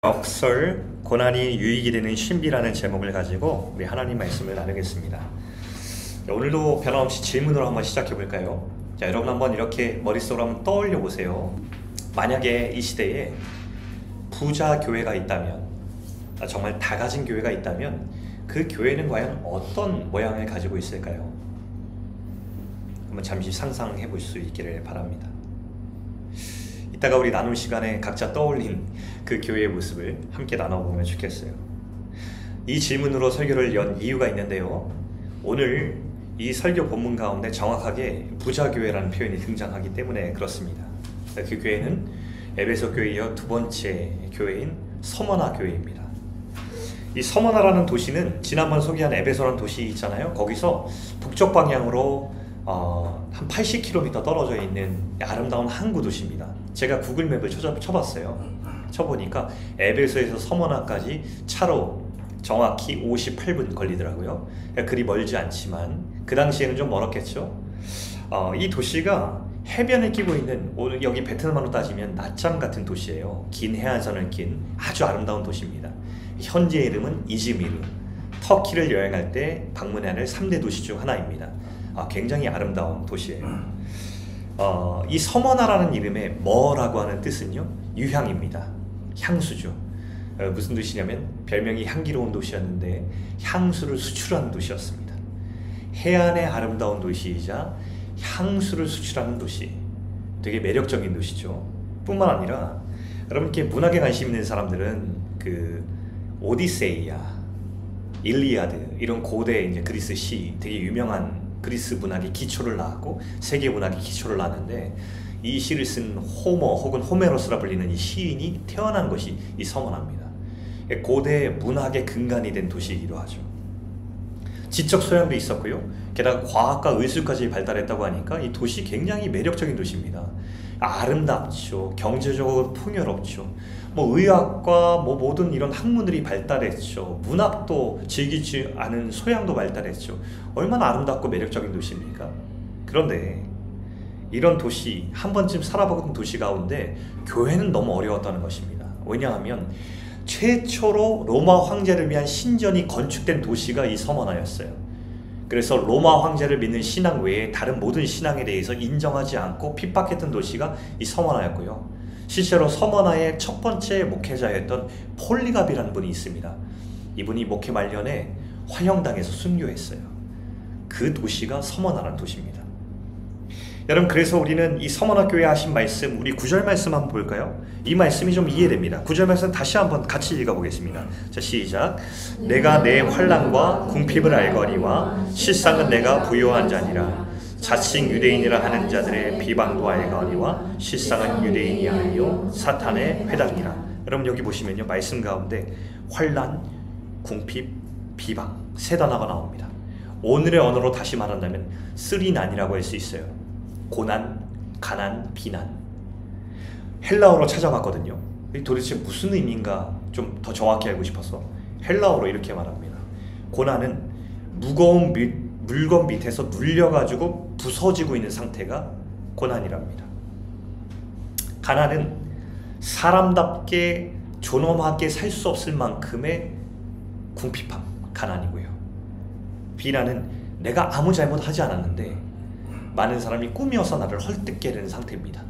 역설 고난이 유익이 되는 신비라는 제목을 가지고 우리 하나님 말씀을 나누겠습니다. 자, 오늘도 변함없이 질문으로 한번 시작해 볼까요? 자, 여러분 한번 이렇게 머릿속으로 한번 떠올려 보세요. 만약에 이 시대에 부자 교회가 있다면, 정말 다 가진 교회가 있다면 그 교회는 과연 어떤 모양을 가지고 있을까요? 한번 잠시 상상해 볼 수 있기를 바랍니다. 이따가 우리 나눌 시간에 각자 떠올린 그 교회의 모습을 함께 나눠보면 좋겠어요. 이 질문으로 설교를 연 이유가 있는데요, 오늘 이 설교 본문 가운데 정확하게 부자교회라는 표현이 등장하기 때문에 그렇습니다. 그 교회는 에베소 교회에 이어 두 번째 교회인 서머나 교회입니다. 이 서머나라는 도시는 지난번 소개한 에베소라는 도시 있잖아요. 거기서 북쪽 방향으로 한 80km 떨어져 있는 아름다운 항구 도시입니다. 제가 구글맵을 쳐봤어요. 쳐보니까 에베소에서 서머나까지 차로 정확히 58분 걸리더라고요. 그리 멀지 않지만 그 당시에는 좀 멀었겠죠. 이 도시가 해변에 끼고 있는, 여기 베트남으로 따지면 낮잠 같은 도시예요. 긴 해안선을 낀 아주 아름다운 도시입니다. 현재 이름은 이즈미르, 터키를 여행할 때 방문해야 할 3대 도시 중 하나입니다. 굉장히 아름다운 도시예요. 이 서머나라는 이름의 머라고 하는 뜻은요, 유향입니다. 향수죠. 무슨 뜻이냐면 별명이 향기로운 도시였는데 향수를 수출하는 도시였습니다. 해안의 아름다운 도시이자 향수를 수출하는 도시, 되게 매력적인 도시죠. 뿐만 아니라 여러분께 문학에 관심 있는 사람들은 그 오디세이아, 일리아드 이런 고대 이제 그리스 시, 되게 유명한 그리스 문학의 기초를 낳았고 세계 문학의 기초를 낳았는데, 이 시를 쓴 호머 혹은 호메로스라 불리는 이 시인이 태어난 것이 이 서머나입니다. 고대 문학의 근간이 된 도시이기도 하죠. 지적 소양도 있었고요, 게다가 과학과 의술까지 발달했다고 하니까 이 도시 굉장히 매력적인 도시입니다. 아름답죠. 경제적으로 풍요롭죠. 의학과 모든 이런 학문들이 발달했죠. 문학도 즐기지 않은 소양도 발달했죠. 얼마나 아름답고 매력적인 도시입니까? 그런데 이런 도시, 한 번쯤 살아보던 도시 가운데 교회는 너무 어려웠다는 것입니다. 왜냐하면 최초로 로마 황제를 위한 신전이 건축된 도시가 이 서머나였어요. 그래서 로마 황제를 믿는 신앙 외에 다른 모든 신앙에 대해서 인정하지 않고 핍박했던 도시가 이 서머나였고요. 실제로 서머나의 첫 번째 목회자였던 폴리갑이라는 분이 있습니다. 이분이 목회 말년에 화형당해서 순교했어요. 그 도시가 서머나라는 도시입니다. 여러분, 그래서 우리는 이 서머나 교회 하신 말씀, 우리 9절 말씀 한번 볼까요? 이 말씀이 좀 이해됩니다. 9절 말씀 다시 한번 같이 읽어보겠습니다. 자, 시작. 내가 내 환난과 궁핍을 알거니와 실상은 내가 부요한 자니라. 자칭 유대인이라 하는 자들의 비방도 알거니와 실상은 유대인이 아니요 사탄의 회당이라. 여러분, 여기 보시면요, 말씀 가운데 환난, 궁핍, 비방 세 단어가 나옵니다. 오늘의 언어로 다시 말한다면 쓰리난이라고 할 수 있어요. 고난, 가난, 비난. 헬라어로 찾아봤거든요. 도대체 무슨 의미인가 좀 더 정확히 알고 싶어서 헬라어로 이렇게 말합니다. 고난은 무거운 물건 밑에서 눌려가지고 부서지고 있는 상태가 고난이랍니다. 가난은 사람답게 존엄하게 살 수 없을 만큼의 궁핍함, 가난이고요. 비난은 내가 아무 잘못하지 않았는데 많은 사람이 꾸며서 나를 헐뜯게 되는 상태입니다.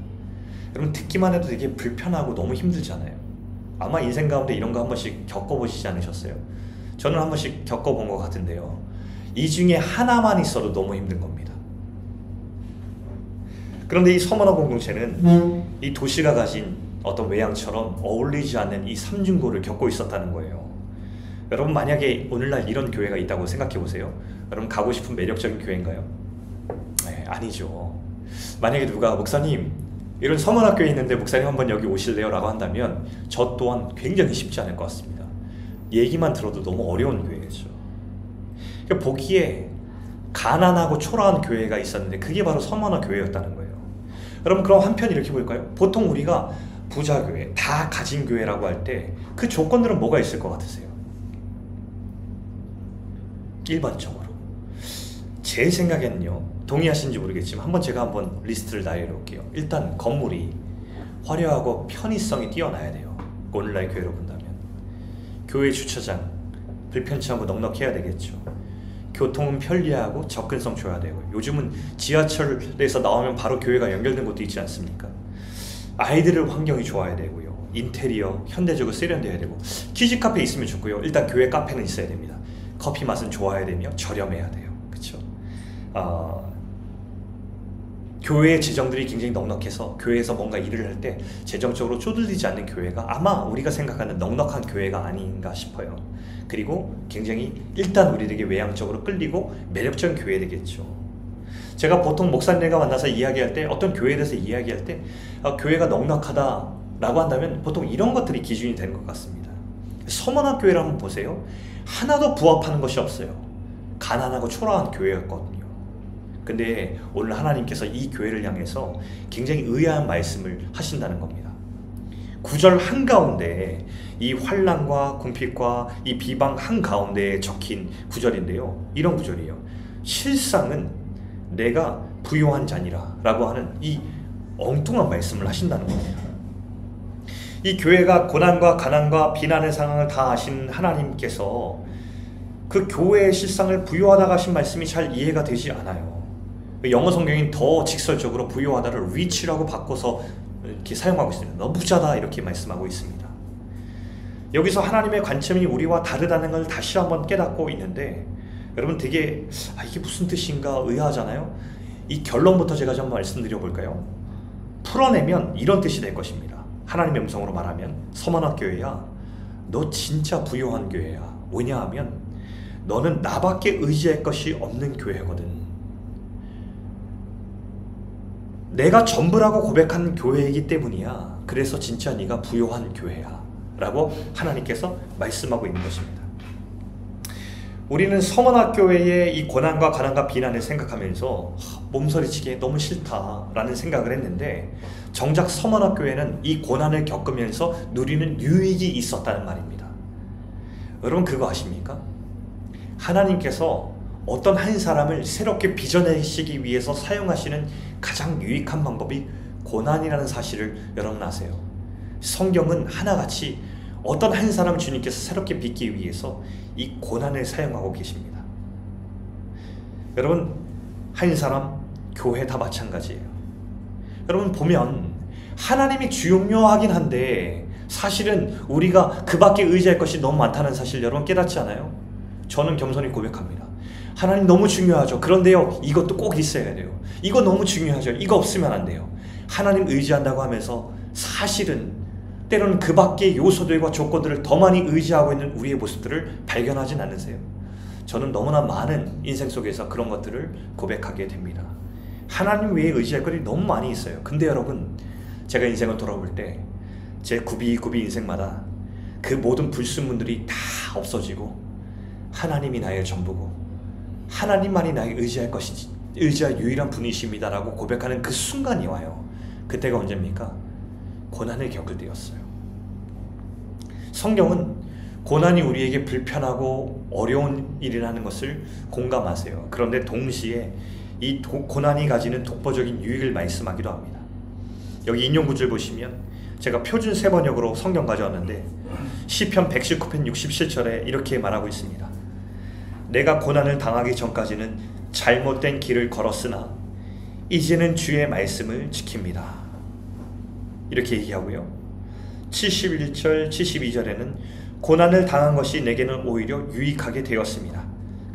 여러분, 듣기만 해도 되게 불편하고 너무 힘들잖아요. 아마 인생 가운데 이런 거 한 번씩 겪어보시지 않으셨어요? 저는 한 번씩 겪어본 것 같은데요, 이 중에 하나만 있어도 너무 힘든 겁니다. 그런데 이 서머나 공동체는 이 도시가 가진 어떤 외양처럼 어울리지 않는 이 삼중고를 겪고 있었다는 거예요. 여러분, 만약에 오늘날 이런 교회가 있다고 생각해 보세요. 여러분, 가고 싶은 매력적인 교회인가요? 네, 아니죠. 만약에 누가 목사님, 이런 서머나 교회 있는데 목사님 한번 여기 오실래요? 라고 한다면 저 또한 굉장히 쉽지 않을 것 같습니다. 얘기만 들어도 너무 어려운 교회죠. 보기에 가난하고 초라한 교회가 있었는데 그게 바로 서머나 교회였다는 거예요. 여러분, 그럼 한편 이렇게 볼까요? 보통 우리가 부자 교회, 다 가진 교회라고 할 때 그 조건들은 뭐가 있을 것 같으세요? 일반적으로 제 생각에는요, 동의하시는지 모르겠지만 제가 한번 리스트를 나열해볼게요. 일단 건물이 화려하고 편의성이 뛰어나야 돼요. 오늘날 교회로 본다면 교회 주차장 불편치 않고 넉넉해야 되겠죠. 교통은 편리하고 접근성 줘야 되고, 요즘은 지하철에서 나오면 바로 교회가 연결된 곳도 있지 않습니까? 아이들을 환경이 좋아야 되고요. 인테리어 현대적으로 세련돼야 되고, 키즈 카페 있으면 좋고요. 일단 교회 카페는 있어야 됩니다. 커피 맛은 좋아야 되며 저렴해야 돼요. 그렇죠? 교회의 재정들이 굉장히 넉넉해서 교회에서 뭔가 일을 할 때 재정적으로 쪼들리지 않는 교회가 아마 우리가 생각하는 넉넉한 교회가 아닌가 싶어요. 그리고 굉장히 일단 우리에게 외향적으로 끌리고 매력적인 교회 되겠죠. 제가 보통 목사님과 만나서 이야기할 때, 어떤 교회에 대해서 이야기할 때 교회가 넉넉하다라고 한다면 보통 이런 것들이 기준이 되는 것 같습니다. 서머나 교회를 한번 보세요. 하나도 부합하는 것이 없어요. 가난하고 초라한 교회였거든요. 근데 오늘 하나님께서 이 교회를 향해서 굉장히 의아한 말씀을 하신다는 겁니다. 9절 한가운데 이 환난과 궁핍과 이 비방 한가운데에 적힌 구절인데요. 이런 구절이에요. 실상은 내가 부요한 자니라 라고 하는 이 엉뚱한 말씀을 하신다는 겁니다. 이 교회가 고난과 가난과 비난의 상황을 다 아신 하나님께서 그 교회의 실상을 부요하다고 하신 말씀이 잘 이해가 되지 않아요. 영어 성경인 더 직설적으로 부요하다를 rich라고 바꿔서 이렇게 사용하고 있습니다. 너 부자다 이렇게 말씀하고 있습니다. 여기서 하나님의 관점이 우리와 다르다는 걸 다시 한번 깨닫고 있는데, 여러분 되게 이게 무슨 뜻인가 의아하잖아요. 이 결론부터 제가 좀 말씀드려 볼까요? 풀어내면 이런 뜻이 될 것입니다. 하나님의 음성으로 말하면, 서머나 교회야, 너 진짜 부요한 교회야. 왜냐하면 너는 나밖에 의지할 것이 없는 교회거든. 내가 전부라고 고백한 교회이기 때문이야. 그래서 진짜 네가 부요한 교회야 라고 하나님께서 말씀하고 있는 것입니다. 우리는 서머나 교회의 이 고난과 가난과 비난을 생각하면서 몸서리치기 너무 싫다라는 생각을 했는데, 정작 서머나 교회는 이 고난을 겪으면서 누리는 유익이 있었다는 말입니다. 여러분 그거 아십니까? 하나님께서 어떤 한 사람을 새롭게 빚어내시기 위해서 사용하시는 가장 유익한 방법이 고난이라는 사실을 여러분 아세요? 성경은 하나같이 어떤 한 사람 주님께서 새롭게 빚기 위해서 이 고난을 사용하고 계십니다. 여러분 한 사람, 교회 다 마찬가지예요. 여러분 보면 하나님이 중요하긴 한데 사실은 우리가 그 밖에 의지할 것이 너무 많다는 사실 여러분 깨닫지 않아요? 저는 겸손히 고백합니다. 하나님 너무 중요하죠. 그런데요, 이것도 꼭 있어야 돼요. 이거 너무 중요하죠. 이거 없으면 안 돼요. 하나님 의지한다고 하면서 사실은 때로는 그 밖의 요소들과 조건들을 더 많이 의지하고 있는 우리의 모습들을 발견하진 않으세요? 저는 너무나 많은 인생 속에서 그런 것들을 고백하게 됩니다. 하나님 외에 의지할 것이 너무 많이 있어요. 근데 여러분, 제가 인생을 돌아볼 때 제 구비구비 인생마다 그 모든 불순물들이 다 없어지고 하나님이 나의 전부고 하나님만이 나의 의지할 것이지, 의지할 유일한 분이십니다 라고 고백하는 그 순간이 와요. 그때가 언제입니까? 고난을 겪을 때였어요. 성경은 고난이 우리에게 불편하고 어려운 일이라는 것을 공감하세요. 그런데 동시에 이 고난이 가지는 독보적인 유익을 말씀하기도 합니다. 여기 인용 구절 보시면 제가 표준 세번역으로 성경 가져왔는데 시편 119편 67절에 이렇게 말하고 있습니다. 내가 고난을 당하기 전까지는 잘못된 길을 걸었으나 이제는 주의 말씀을 지킵니다. 이렇게 얘기하고요. 71절, 72절에는 고난을 당한 것이 내게는 오히려 유익하게 되었습니다.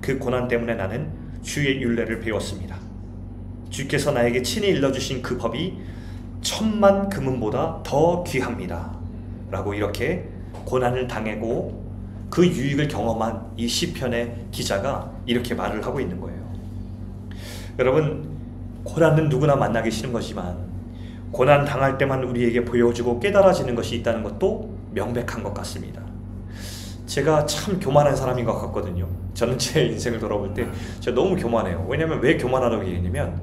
그 고난 때문에 나는 주의 율례를 배웠습니다. 주께서 나에게 친히 일러주신 그 법이 1000만 금은보다 더 귀합니다 라고 이렇게 고난을 당하고 그 유익을 경험한 이 시편의 기자가 이렇게 말을 하고 있는 거예요. 여러분, 고난은 누구나 만나기 싫은 거지만 고난 당할 때만 우리에게 보여주고 깨달아지는 것이 있다는 것도 명백한 것 같습니다. 제가 참 교만한 사람인 것 같거든요. 저는 제 인생을 돌아볼 때 제가 너무 교만해요. 왜냐면 왜 교만하다고 얘기했냐면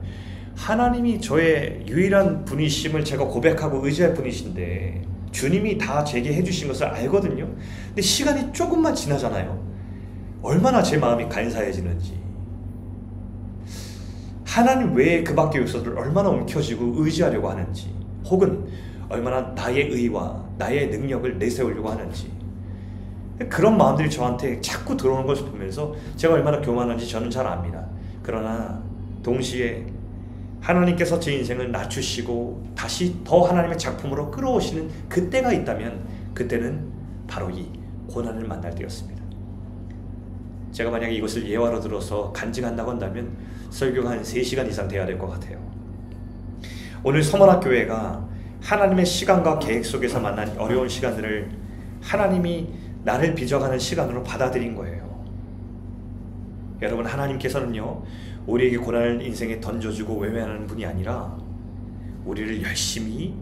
하나님이 저의 유일한 분이심을 제가 고백하고 의지할 분이신데 주님이 다 제게 해주신 것을 알거든요. 근데 시간이 조금만 지나잖아요. 얼마나 제 마음이 간사해지는지, 하나님 외에 그 밖의 요소들을 얼마나 움켜쥐고 의지하려고 하는지, 혹은 얼마나 나의 의와 나의 능력을 내세우려고 하는지. 그런 마음들이 저한테 자꾸 들어오는 것을 보면서 제가 얼마나 교만한지 저는 잘 압니다. 그러나 동시에 하나님께서 제 인생을 낮추시고 다시 더 하나님의 작품으로 끌어오시는 그때가 있다면 그때는 바로 이 고난을 만날 때였습니다. 제가 만약에 이것을 예화로 들어서 간증한다고 한다면 설교가 한 3시간 이상 돼야 될 것 같아요. 오늘 서머나교회가 하나님의 시간과 계획 속에서 만난 어려운 시간들을 하나님이 나를 빚어가는 시간으로 받아들인 거예요. 여러분, 하나님께서는요, 우리에게 고난을 인생에 던져주고 외면하는 분이 아니라 우리를 열심히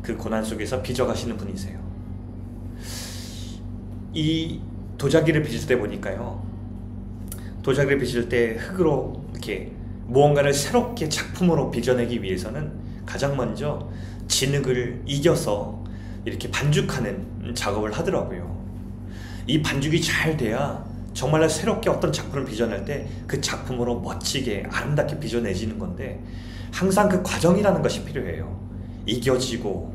그 고난 속에서 빚어가시는 분이세요. 이 도자기를 빚을 때 보니까요, 도자기를 빚을 때 흙으로 이렇게 무언가를 새롭게 작품으로 빚어내기 위해서는 가장 먼저 진흙을 이겨서 이렇게 반죽하는 작업을 하더라고요. 이 반죽이 잘 돼야 정말로 새롭게 어떤 작품을 빚어낼 때 그 작품으로 멋지게 아름답게 빚어내지는 건데, 항상 그 과정이라는 것이 필요해요. 이겨지고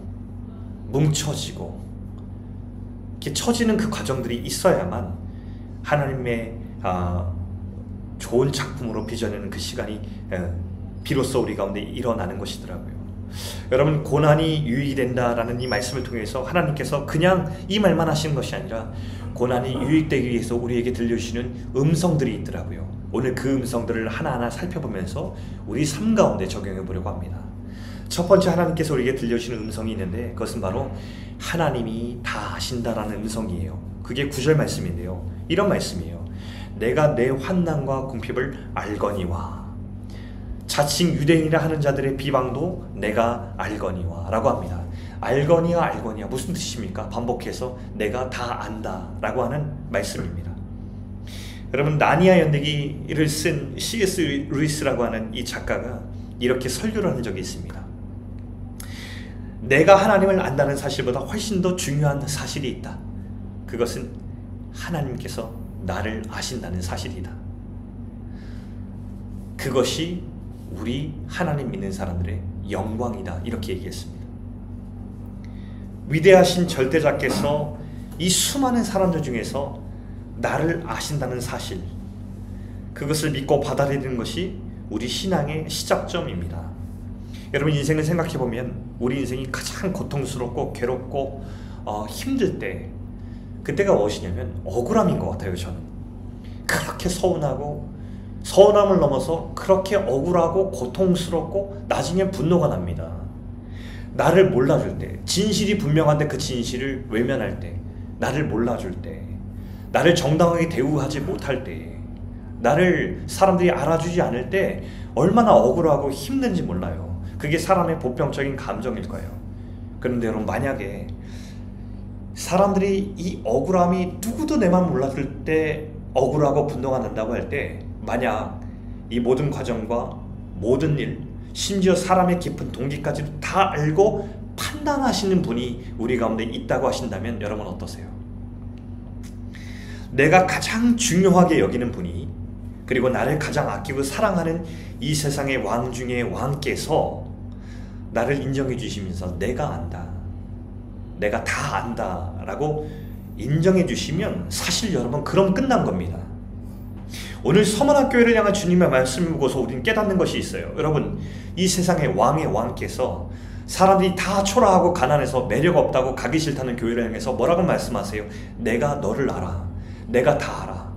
뭉쳐지고 이렇게 처지는 그 과정들이 있어야만 하나님의 좋은 작품으로 빚어내는 그 시간이 비로소 우리 가운데 일어나는 것이더라고요. 여러분, 고난이 유익이 된다라는 이 말씀을 통해서 하나님께서 그냥 이 말만 하시는 것이 아니라 고난이 유익되기 위해서 우리에게 들려주시는 음성들이 있더라고요. 오늘 그 음성들을 하나하나 살펴보면서 우리 삶 가운데 적용해 보려고 합니다. 첫 번째, 하나님께서 우리에게 들려주시는 음성이 있는데 그것은 바로 하나님이 다 아신다라는 음성이에요. 그게 9절 말씀인데요, 이런 말씀이에요. 내가 내 환난과 궁핍을 알거니와, 자칭 유대인이라 하는 자들의 비방도 내가 알거니와 라고 합니다. 알거니와 무슨 뜻입니까? 반복해서 내가 다 안다 라고 하는 말씀입니다. 여러분, 나니아 연대기를 쓴 C.S. 루이스라고 하는 이 작가가 이렇게 설교를 한 적이 있습니다. 내가 하나님을 안다는 사실보다 훨씬 더 중요한 사실이 있다. 그것은 하나님께서 나를 아신다는 사실이다. 그것이 우리 하나님 믿는 사람들의 영광이다. 이렇게 얘기했습니다. 위대하신 절대자께서 이 수많은 사람들 중에서 나를 아신다는 사실, 그것을 믿고 받아들이는 것이 우리 신앙의 시작점입니다. 여러분, 인생을 생각해보면 우리 인생이 가장 고통스럽고 괴롭고 힘들 때, 그때가 무엇이냐면 억울함인 것 같아요. 저는 그렇게 서운함을 넘어서 그렇게 억울하고 고통스럽고 나중에 분노가 납니다. 나를 몰라줄 때, 진실이 분명한데 그 진실을 외면할 때, 나를 몰라줄 때, 나를 정당하게 대우하지 못할 때, 나를 사람들이 알아주지 않을 때 얼마나 억울하고 힘든지 몰라요. 그게 사람의 보편적인 감정일 거예요. 그런데 여러분, 만약에 사람들이 이 억울함이 누구도 내 맘 몰라줄 때 억울하고 분노가 난다고 할 때, 만약 이 모든 과정과 모든 일, 심지어 사람의 깊은 동기까지도 다 알고 판단하시는 분이 우리 가운데 있다고 하신다면 여러분 어떠세요? 내가 가장 중요하게 여기는 분이, 그리고 나를 가장 아끼고 사랑하는 이 세상의 왕 중의 왕께서 나를 인정해 주시면서 내가 안다, 내가 다 안다 라고 인정해 주시면 사실 여러분, 그럼 끝난 겁니다. 오늘 서머나교회를 향한 주님의 말씀을 보고서 우리는 깨닫는 것이 있어요. 여러분, 이 세상의 왕의 왕께서 사람들이 다 초라하고 가난해서 매력 없다고 가기 싫다는 교회를 향해서 뭐라고 말씀하세요? 내가 너를 알아. 내가 다 알아.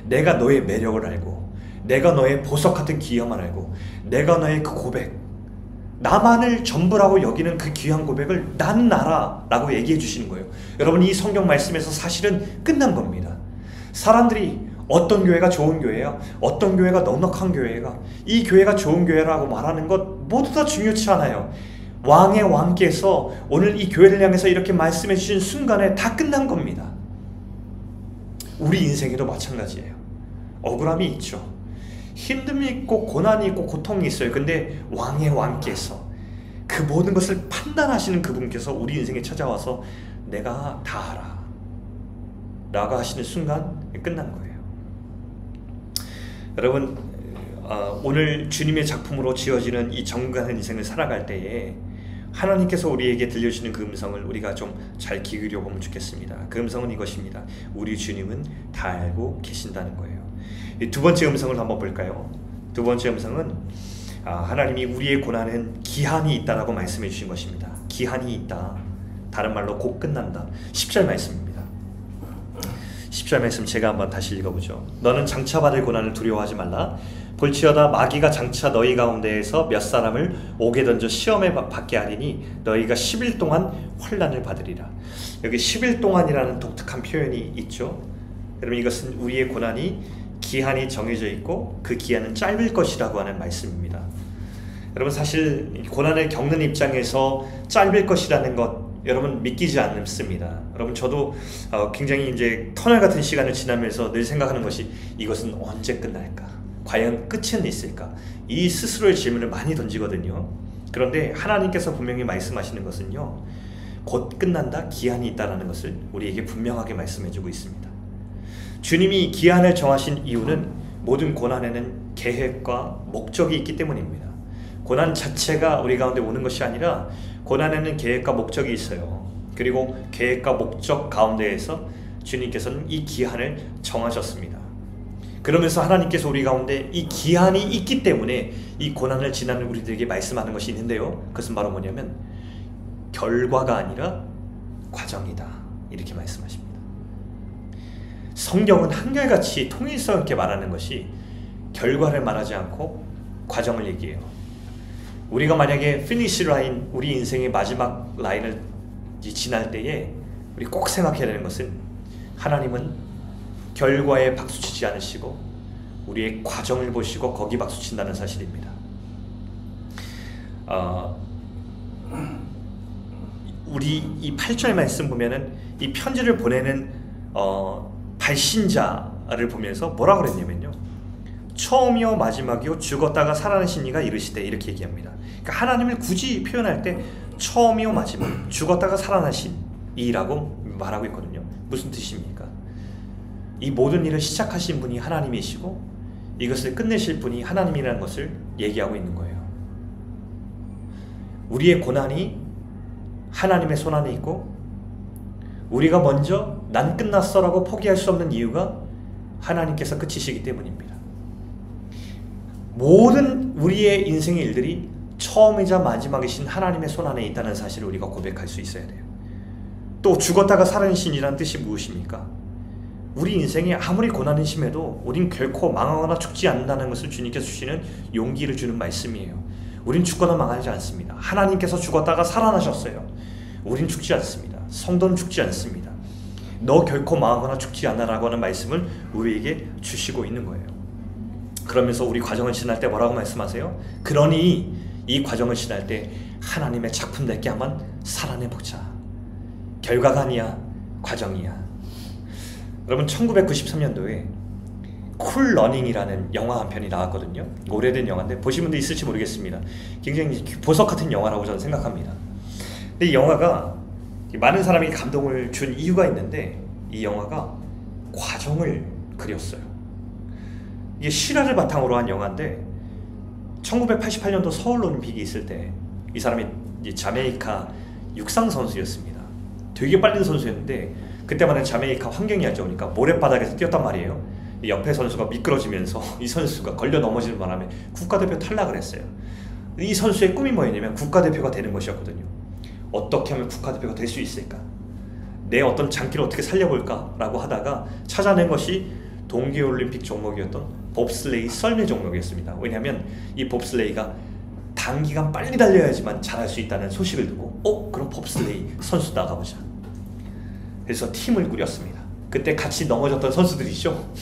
내가 너의 매력을 알고, 내가 너의 보석 같은 귀함을 알고, 내가 너의 그 고백, 나만을 전부라고 여기는 그 귀한 고백을 나는 알아 라고 얘기해 주시는 거예요. 여러분, 이 성경 말씀에서 사실은 끝난 겁니다. 사람들이 어떤 교회가 좋은 교회야, 어떤 교회가 넉넉한 교회가, 이 교회가 좋은 교회라고 말하는 것 모두 다 중요치 않아요. 왕의 왕께서 오늘 이 교회를 향해서 이렇게 말씀해 주신 순간에 다 끝난 겁니다. 우리 인생에도 마찬가지예요. 억울함이 있죠. 힘듦이 있고 고난이 있고 고통이 있어요. 근데 왕의 왕께서, 그 모든 것을 판단하시는 그분께서 우리 인생에 찾아와서 내가 다 알아 라고 하시는 순간 끝난 거예요. 여러분, 오늘 주님의 작품으로 지어지는 이 정직한 인생을 살아갈 때에 하나님께서 우리에게 들려주시는 그 음성을 우리가 좀 잘 귀 기울여 보면 좋겠습니다. 그 음성은 이것입니다. 우리 주님은 다 알고 계신다는 거예요. 이 두 번째 음성을 한번 볼까요? 두 번째 음성은 하나님이 우리의 고난은 기한이 있다라고 말씀해 주신 것입니다. 기한이 있다. 다른 말로 곧 끝난다. 10절 말씀입니다. 10절 말씀 제가 한번 다시 읽어보죠. 너는 장차 받을 고난을 두려워하지 말라. 볼지어다 마귀가 장차 너희 가운데에서 몇 사람을 옥에 던져 시험에 받게 하리니 너희가 10일 동안 환난을 받으리라. 여기 10일 동안이라는 독특한 표현이 있죠. 여러분, 이것은 우리의 고난이 기한이 정해져 있고 그 기한은 짧을 것이라고 하는 말씀입니다. 여러분, 사실 고난을 겪는 입장에서 짧을 것이라는 것 여러분 믿기지 않습니다. 여러분, 저도 굉장히 이제 터널 같은 시간을 지나면서 늘 생각하는 것이 이것은 언제 끝날까? 과연 끝은 있을까? 이 스스로의 질문을 많이 던지거든요. 그런데 하나님께서 분명히 말씀하시는 것은요, 곧 끝난다, 기한이 있다는 것을 우리에게 분명하게 말씀해주고 있습니다. 주님이 기한을 정하신 이유는 모든 고난에는 계획과 목적이 있기 때문입니다. 고난 자체가 우리 가운데 오는 것이 아니라 고난에는 계획과 목적이 있어요. 그리고 계획과 목적 가운데에서 주님께서는 이 기한을 정하셨습니다. 그러면서 하나님께서 우리 가운데 이 기한이 있기 때문에 이 고난을 지나는 우리들에게 말씀하는 것이 있는데요, 그것은 바로 뭐냐면 결과가 아니라 과정이다, 이렇게 말씀하십니다. 성경은 한결같이 통일성 있게 말하는 것이 결과를 말하지 않고 과정을 얘기해요. 우리가 만약에 피니시 라인, 우리 인생의 마지막 라인을 지날 때에 우리 꼭 생각해야 되는 것은 하나님은 결과에 박수치지 않으시고 우리의 과정을 보시고 거기 박수친다는 사실입니다. 우리 이 8절 말씀 보면은 이 편지를 보내는 발신자를 보면서 뭐라 그랬냐면요, 처음이요 마지막이요 죽었다가 살아나신 이가 이르시되, 이렇게 얘기합니다. 그러니까 하나님을 굳이 표현할 때 처음이요 마지막, 죽었다가 살아나신 이라고 말하고 있거든요. 무슨 뜻입니까? 이 모든 일을 시작하신 분이 하나님이시고 이것을 끝내실 분이 하나님이라는 것을 얘기하고 있는 거예요. 우리의 고난이 하나님의 손안에 있고 우리가 먼저 난 끝났어 라고 포기할 수 없는 이유가 하나님께서 끝이시기 때문입니다. 모든 우리의 인생의 일들이 처음이자 마지막이신 하나님의 손안에 있다는 사실을 우리가 고백할 수 있어야 돼요. 또 죽었다가 살아나신이라는 뜻이 무엇입니까? 우리 인생에 아무리 고난이 심해도 우린 결코 망하거나 죽지 않는다는 것을 주님께서 주시는 용기를 주는 말씀이에요. 우린 죽거나 망하지 않습니다. 하나님께서 죽었다가 살아나셨어요. 우린 죽지 않습니다. 성도는 죽지 않습니다. 너 결코 망하거나 죽지 않아라고 하는 말씀을 우리에게 주시고 있는 거예요. 그러면서 우리 과정을 지날 때 뭐라고 말씀하세요? 그러니 이 과정을 지날 때 하나님의 작품답게 한번 살아내보자. 결과가 아니야, 과정이야. 여러분, 1993년도에 쿨 러닝이라는 영화 한 편이 나왔거든요. 오래된 영화인데 보신 분도 있을지 모르겠습니다. 굉장히 보석 같은 영화라고 저는 생각합니다. 근데 이 영화가 많은 사람이 감동을 준 이유가 있는데 이 영화가 과정을 그렸어요. 이게 실화를 바탕으로 한 영화인데 1988년도 서울올림픽이 있을 때 이 사람이 자메이카 육상 선수였습니다. 되게 빠른 선수였는데 그때만은 자메이카 환경이 안 좋으니까 모래바닥에서 뛰었단 말이에요. 옆에 선수가 미끄러지면서 이 선수가 걸려 넘어지는 바람에 국가대표 탈락을 했어요. 이 선수의 꿈이 뭐였냐면 국가대표가 되는 것이었거든요. 어떻게 하면 국가대표가 될 수 있을까? 내 어떤 장기를 어떻게 살려볼까? 라고 하다가 찾아낸 것이 동계올림픽 종목이었던 봅슬레이 썰매 종목이었습니다. 왜냐하면 이 봅슬레이가 단기간 빨리 달려야지만 잘할 수 있다는 소식을 듣고 그럼 봅슬레이 선수 나가보자. 그래서 팀을 꾸렸습니다. 그때 같이 넘어졌던 선수들이죠.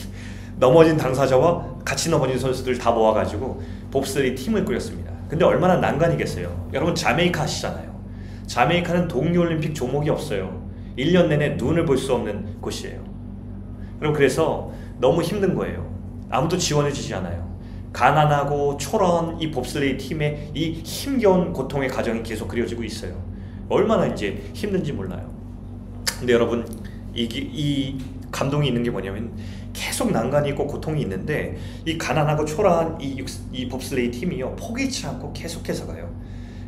넘어진 당사자와 같이 넘어진 선수들 다 모아가지고 봅슬레이 팀을 꾸렸습니다. 근데 얼마나 난관이겠어요. 여러분, 자메이카 아시잖아요. 자메이카는 동계올림픽 종목이 없어요. 1년 내내 눈을 볼 수 없는 곳이에요. 여러분, 그래서 너무 힘든 거예요. 아무도 지원해주지 않아요. 가난하고 초라한 이 봅슬레이 팀의 이 힘겨운 고통의 과정이 계속 그려지고 있어요. 얼마나 이제 힘든지 몰라요. 근데 여러분, 이 감동이 있는 게 뭐냐면 계속 난관이 있고 고통이 있는데 이 가난하고 초라한 이 봅슬레이 팀이요, 포기치 않고 계속해서 가요.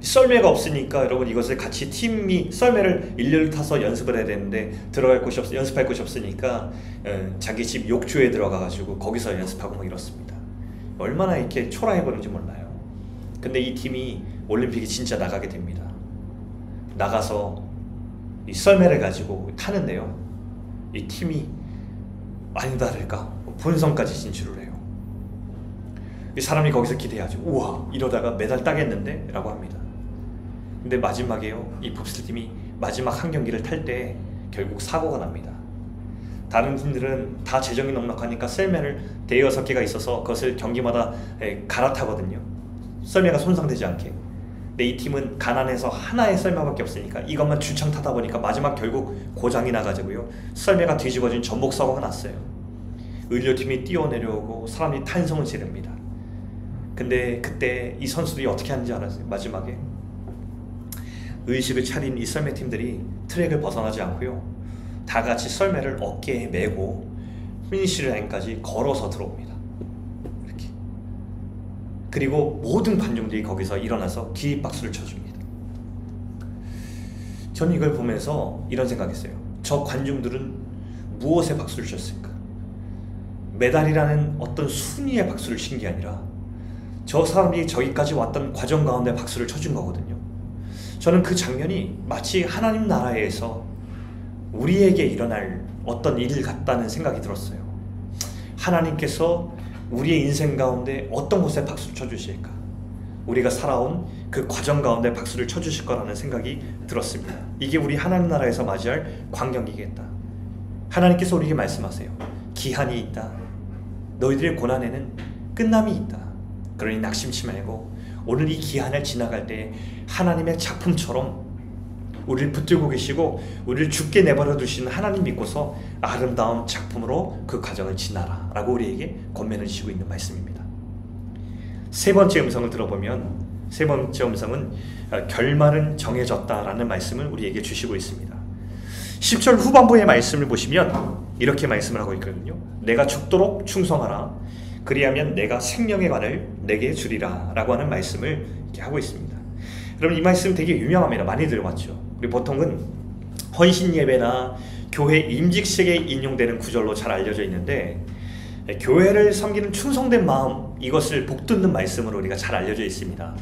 썰매가 없으니까 여러분 이것을 같이 팀이 썰매를 일렬로 타서 연습을 해야 되는데 들어갈 곳이 연습할 곳이 없으니까 자기 집 욕조에 들어가가지고 거기서 연습하고 막 이렇습니다. 얼마나 이렇게 초라해 보는지 몰라요. 근데 이 팀이 올림픽에 진짜 나가게 됩니다. 나가서 이 썰매를 가지고 타는데요, 이 팀이 아니다 다를까 본선까지 진출을 해요. 이 사람이 거기서 기대하죠. 우와, 이러다가 메달 따겠는데? 라고 합니다. 근데 마지막에요, 이 봅슬 팀이 마지막 한 경기를 탈 때 결국 사고가 납니다. 다른 팀들은 다 재정이 넉넉하니까 썰매를 대여섯 개가 있어서 그것을 경기마다 갈아타거든요, 썰매가 손상되지 않게. 근데 이 팀은 가난해서 하나의 썰매밖에 없으니까 이것만 주창 타다 보니까 마지막 결국 고장이 나가지고요, 썰매가 뒤집어진 전복 사고가 났어요. 의료팀이 뛰어내려오고 사람이 탄성을 지릅니다. 근데 그때 이 선수들이 어떻게 하는지 알았어요? 마지막에 의식을 차린 이 썰매팀들이 트랙을 벗어나지 않고요, 다 같이 썰매를 어깨에 메고 피니시 라인까지 걸어서 들어옵니다. 이렇게. 그리고 모든 관중들이 거기서 일어나서 기립박수를 쳐줍니다. 저는 이걸 보면서 이런 생각했어요. 저 관중들은 무엇에 박수를 쳤을까? 메달이라는 어떤 순위의 박수를 친 게 아니라 저 사람이 저기까지 왔던 과정 가운데 박수를 쳐준 거거든요. 저는 그 장면이 마치 하나님 나라에서 우리에게 일어날 어떤 일 같다는 생각이 들었어요. 하나님께서 우리의 인생 가운데 어떤 곳에 박수를 쳐주실까? 우리가 살아온 그 과정 가운데 박수를 쳐주실 거라는 생각이 들었습니다. 이게 우리 하나님 나라에서 맞이할 광경이겠다. 하나님께서 우리에게 말씀하세요. 기한이 있다. 너희들의 고난에는 끝남이 있다. 그러니 낙심치 말고 오늘 이 기한을 지나갈 때 하나님의 작품처럼 우리를 붙들고 계시고 우리를 죽게 내버려 두시는 하나님 믿고서 아름다운 작품으로 그 과정을 지나라 라고 우리에게 권면을 주시고 있는 말씀입니다. 세 번째 음성을 들어보면, 세 번째 음성은 결말은 정해졌다라는 말씀을 우리에게 주시고 있습니다. 10절 후반부의 말씀을 보시면 이렇게 말씀을 하고 있거든요. 내가 죽도록 충성하라. 그리하면 내가 생명의 관을 내게 주리라 라고 하는 말씀을 이렇게 하고 있습니다. 여러분, 이 말씀 되게 유명합니다. 많이 들어봤죠. 우리 보통은 헌신 예배나 교회 임직식에 인용되는 구절로 잘 알려져 있는데, 교회를 섬기는 충성된 마음, 이것을 복돋는 말씀으로 우리가 잘 알려져 있습니다.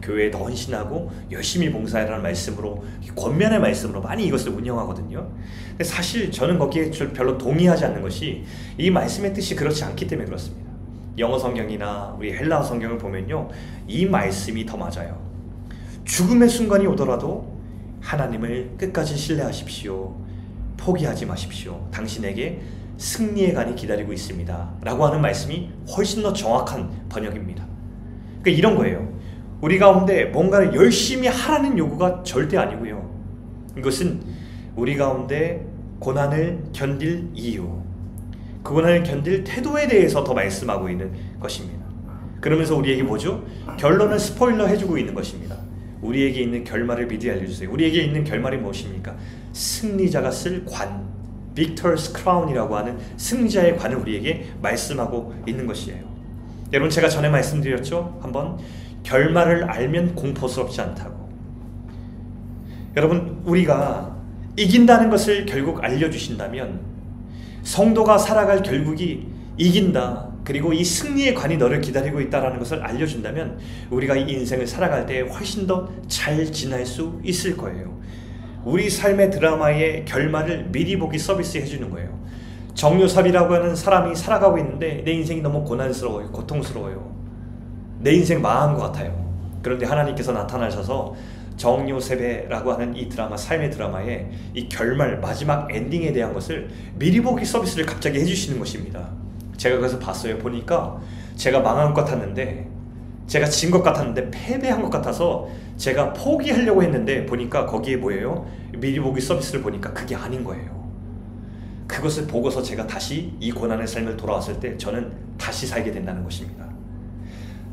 교회에 더 헌신하고 열심히 봉사하라는 말씀으로, 권면의 말씀으로 많이 이것을 운영하거든요. 근데 사실 저는 거기에 별로 동의하지 않는 것이 이 말씀의 뜻이 그렇지 않기 때문에 그렇습니다. 영어 성경이나 우리 헬라어 성경을 보면요, 이 말씀이 더 맞아요. 죽음의 순간이 오더라도 하나님을 끝까지 신뢰하십시오. 포기하지 마십시오. 당신에게 승리의 간이 기다리고 있습니다 라고 하는 말씀이 훨씬 더 정확한 번역입니다. 그러니까 이런 거예요. 우리 가운데 뭔가를 열심히 하라는 요구가 절대 아니고요, 이것은 우리 가운데 고난을 견딜 이유, 그 고난을 견딜 태도에 대해서 더 말씀하고 있는 것입니다. 그러면서 우리에게 뭐죠? 결론을 스포일러 해주고 있는 것입니다. 우리에게 있는 결말을 미리 알려주세요. 우리에게 있는 결말이 무엇입니까? 승리자가 쓸 관, Victor's Crown이라고 하는 승리자의 관을 우리에게 말씀하고 있는 것이에요. 여러분, 제가 전에 말씀드렸죠? 한번 결말을 알면 공포스럽지 않다고. 여러분, 우리가 이긴다는 것을 결국 알려주신다면, 성도가 살아갈 결국이 이긴다, 그리고 이 승리의 관이 너를 기다리고 있다는 것을 알려준다면 우리가 이 인생을 살아갈 때 훨씬 더 잘 지날 수 있을 거예요. 우리 삶의 드라마의 결말을 미리 보기 서비스 해주는 거예요. 정요삽이라고 하는 사람이 살아가고 있는데 내 인생이 너무 고난스러워요. 고통스러워요. 내 인생 망한 것 같아요. 그런데 하나님께서 나타나셔서 정요셉이라고 하는 이 드라마, 삶의 드라마의 이 결말, 마지막 엔딩에 대한 것을 미리 보기 서비스를 갑자기 해주시는 것입니다. 제가 그래서 봤어요. 보니까 제가 망한 것 같았는데, 제가 진 것 같았는데 패배한 것 같아서 제가 포기하려고 했는데 보니까 거기에 뭐예요? 미리 보기 서비스를 보니까 그게 아닌 거예요. 그것을 보고서 제가 다시 이 고난의 삶을 돌아왔을 때 저는 다시 살게 된다는 것입니다.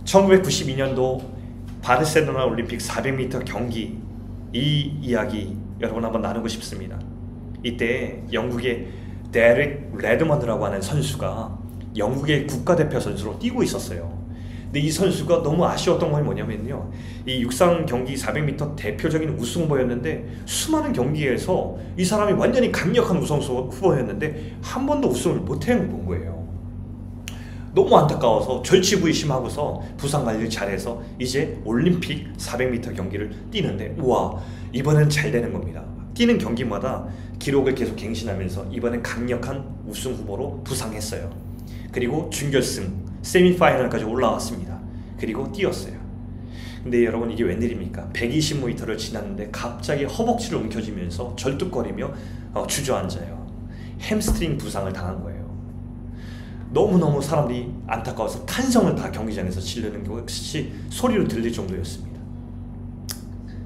1992년도 바르셀로나 올림픽 400m 경기, 이 이야기 여러분 한번 나누고 싶습니다. 이때 영국의 데렉 레드먼드라고 하는 선수가 영국의 국가대표 선수로 뛰고 있었어요. 근데 이 선수가 너무 아쉬웠던 건 뭐냐면요, 이 육상 경기 400m 대표적인 우승 후보였는데 수많은 경기에서 이 사람이 완전히 강력한 우승 후보였는데 한 번도 우승을 못해본 거예요. 너무 안타까워서 절치부심하고서 부상 관리를 잘해서 이제 올림픽 400m 경기를 뛰는데, 우와, 이번엔 잘 되는 겁니다. 뛰는 경기마다 기록을 계속 갱신하면서 이번엔 강력한 우승 후보로 부상했어요. 그리고 준결승 세미파이널까지 올라왔습니다. 그리고 뛰었어요. 근데 여러분, 이게 웬일입니까? 120m를 지났는데 갑자기 허벅지를 움켜쥐면서 절뚝거리며 주저앉아요. 햄스트링 부상을 당한 거예요. 너무너무 사람들이 안타까워서 탄성을 다 경기장에서 지르는 것이 소리로 들릴 정도였습니다.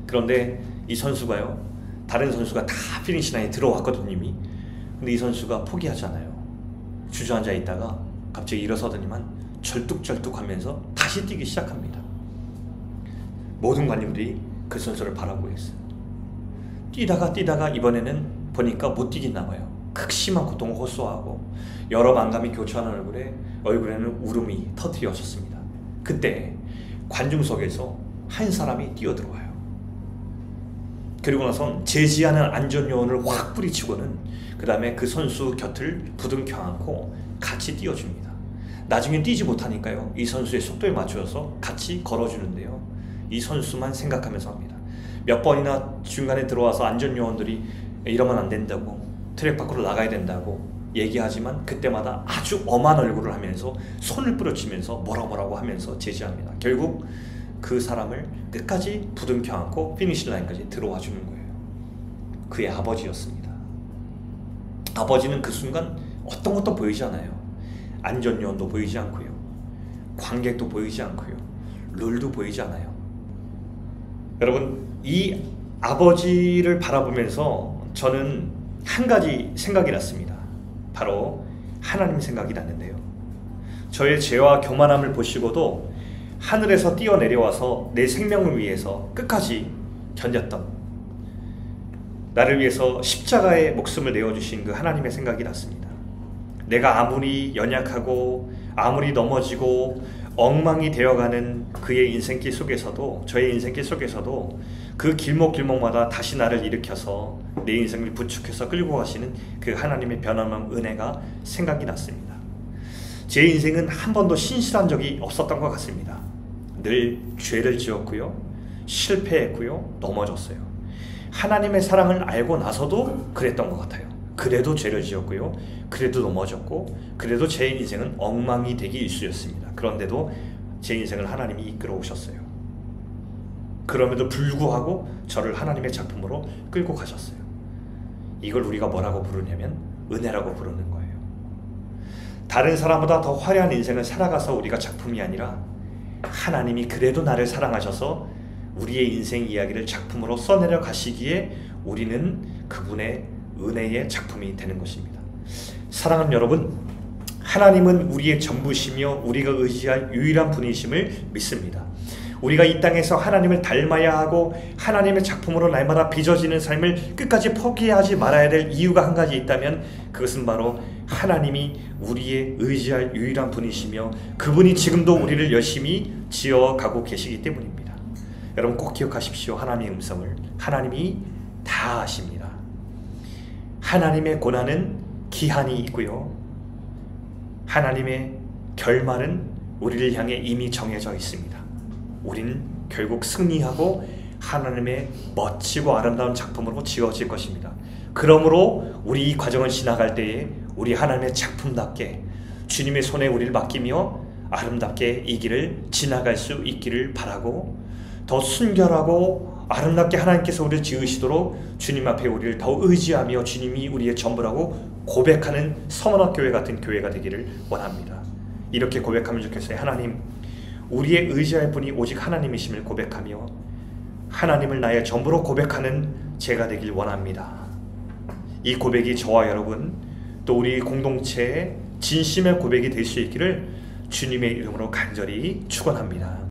그런데 이 선수가요, 다른 선수가 다 피니시 라인에 들어왔거든요 이미. 근데 이 선수가 포기하지 않아요. 주저앉아 있다가 갑자기 일어서더니만 절뚝절뚝 하면서 다시 뛰기 시작합니다. 모든 관중들이 그 선수를 바라보고 있어요. 뛰다가 이번에는 보니까 못 뛰겠나 봐요. 극심한 고통을 호소하고 여러 만감이 교차하는 얼굴에는 울음이 터뜨려졌습니다. 그때 관중석에서 한 사람이 뛰어들어와요. 그리고 나선 제지하는 안전요원을 확 뿌리치고는 그 다음에 그 선수 곁을 부둥켜 안고 같이 뛰어줍니다. 나중에 뛰지 못하니까요, 이 선수의 속도에 맞춰서 같이 걸어주는데요, 이 선수만 생각하면서 합니다. 몇 번이나 중간에 들어와서 안전요원들이 이러면 안 된다고, 트랙 밖으로 나가야 된다고 얘기하지만 그때마다 아주 엄한 얼굴을 하면서 손을 부러치면서 뭐라고 하면서 제지합니다. 결국 그 사람을 끝까지 부둥켜 안고 피니시 라인까지 들어와 주는 거예요. 그의 아버지였습니다. 아버지는 그 순간 어떤 것도 보이지 않아요. 안전요원도 보이지 않고요, 관객도 보이지 않고요, 룰도 보이지 않아요. 여러분, 이 아버지를 바라보면서 저는 한 가지 생각이 났습니다. 바로 하나님 생각이 났는데요, 저의 죄와 교만함을 보시고도 하늘에서 뛰어내려와서 내 생명을 위해서 끝까지 견뎠던, 나를 위해서 십자가의 목숨을 내어주신 그 하나님의 생각이 났습니다. 내가 아무리 연약하고 아무리 넘어지고 엉망이 되어가는 그의 인생길 속에서도, 저의 인생길 속에서도 그 길목길목마다 다시 나를 일으켜서 내 인생을 부축해서 끌고 가시는 그 하나님의 변함한 은혜가 생각이 났습니다. 제 인생은 한 번도 신실한 적이 없었던 것 같습니다. 늘 죄를 지었고요, 실패했고요, 넘어졌어요. 하나님의 사랑을 알고 나서도 그랬던 것 같아요. 그래도 죄를 지었고요, 그래도 넘어졌고, 그래도 제 인생은 엉망이 되기 일쑤였습니다. 그런데도 제 인생을 하나님이 이끌어 오셨어요. 그럼에도 불구하고 저를 하나님의 작품으로 끌고 가셨어요. 이걸 우리가 뭐라고 부르냐면 은혜라고 부르는 거예요. 다른 사람보다 더 화려한 인생을 살아가서 우리가 작품이 아니라 하나님이 그래도 나를 사랑하셔서 우리의 인생 이야기를 작품으로 써내려 가시기에 우리는 그분의 은혜의 작품이 되는 것입니다. 사랑하는 여러분, 하나님은 우리의 전부시며 우리가 의지할 유일한 분이심을 믿습니다. 우리가 이 땅에서 하나님을 닮아야 하고 하나님의 작품으로 날마다 빚어지는 삶을 끝까지 포기하지 말아야 될 이유가 한 가지 있다면 그것은 바로 하나님이 우리의 의지할 유일한 분이시며 그분이 지금도 우리를 열심히 지어가고 계시기 때문입니다. 여러분 꼭 기억하십시오. 하나님의 음성을 하나님이 다 아십니다. 하나님의 고난은 기한이 있고요, 하나님의 결말은 우리를 향해 이미 정해져 있습니다. 우리는 결국 승리하고 하나님의 멋지고 아름다운 작품으로 지어질 것입니다. 그러므로 우리 이 과정을 지나갈 때에 우리 하나님의 작품답게 주님의 손에 우리를 맡기며 아름답게 이 길을 지나갈 수 있기를 바라고, 더 순결하고 아름답게 하나님께서 우리를 지으시도록 주님 앞에 우리를 더 의지하며 주님이 우리의 전부라고 고백하는 서문학교회 같은 교회가 되기를 원합니다. 이렇게 고백하면 좋겠어요. 하나님, 우리의 의지할 분이 오직 하나님이심을 고백하며 하나님을 나의 전부로 고백하는 제가 되길 원합니다. 이 고백이 저와 여러분 또 우리 공동체의 진심의 고백이 될 수 있기를 주님의 이름으로 간절히 축원합니다.